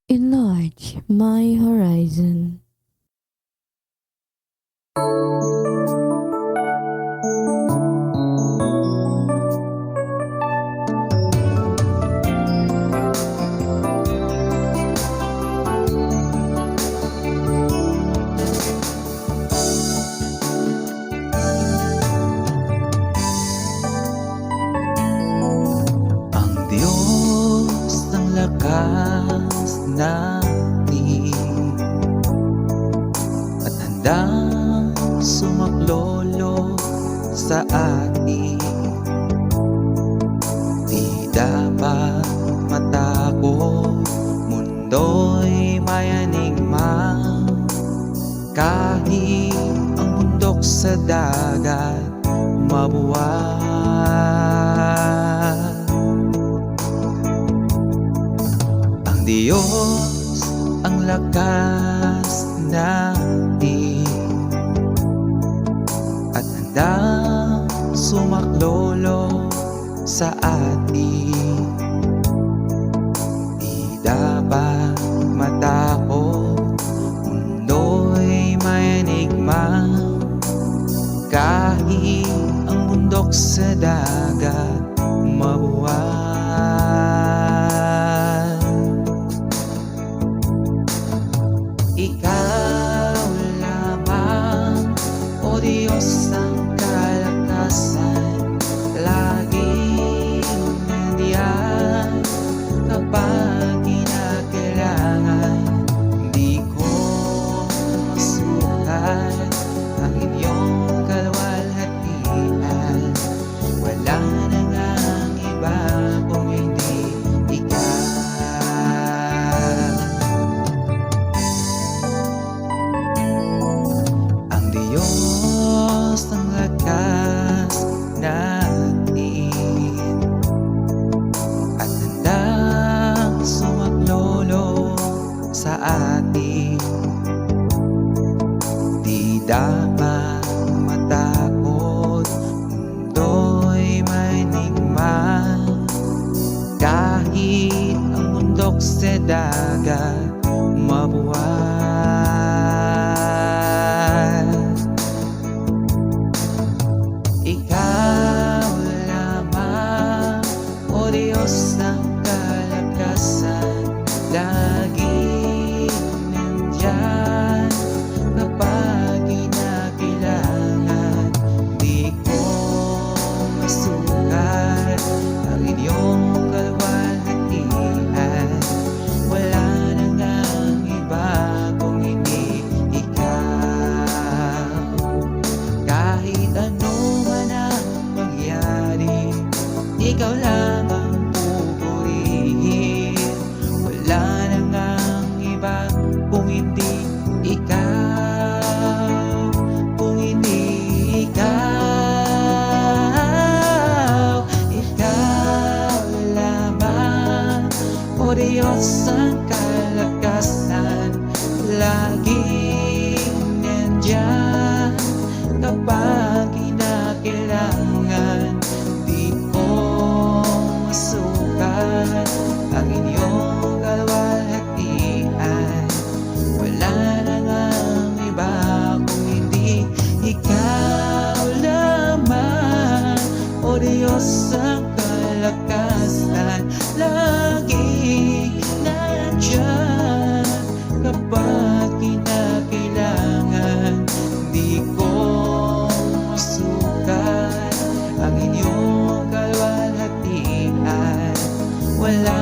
Enlarge my horizon. Ang Diyos ng lakas natin at handang sumaklolo sa atin. Di dapat matakot, mundo'y may enigma. Kahit ang bundok sa dagat mabuwag, ang Diyos ang lakas natin at handang sumaklolo sa atin. Di dapat matakot, mundo'y may enigma. Kahit ang bundok sa dagat mabuwag, Ikaw lamang, O Diyos ang kalakasan, laging nandiyan kapag kinakailangan. Di ko masukat ang inyong kaluwalhatian. Wala na ngang iba kung hindi ikaw. Ang Diyos ng lakas natin at handang sumaklolo sa atin. Di dapat matakot, mundo'y may enigma. Kahit ang bundok sa dagat mabuwag, Ikaw lamang, O Diyos ng kalakasan, laging nandyan kapag kinakailangan. Di ko masukat ang inyong kaluwalhatian. Wala na ngang iba kung hindi ikaw. Kahit ano man ang mangyari, ikaw lang ang pupurihin. Wala na ngang iba kung hindi ikaw, kung hindi ikaw. Ikaw lamang, O Diyos ang kalakasan, laging nandyan kapag kinakailangan. Di ko masukat ang inyong kaluwalhatian. Wala na ngang iba kung hindi ikaw lamang, O Diyos ang kalakasan, laging nandyan kapag kinakailangan. Di ko masukat ang inyong kaluwalhatian. Wala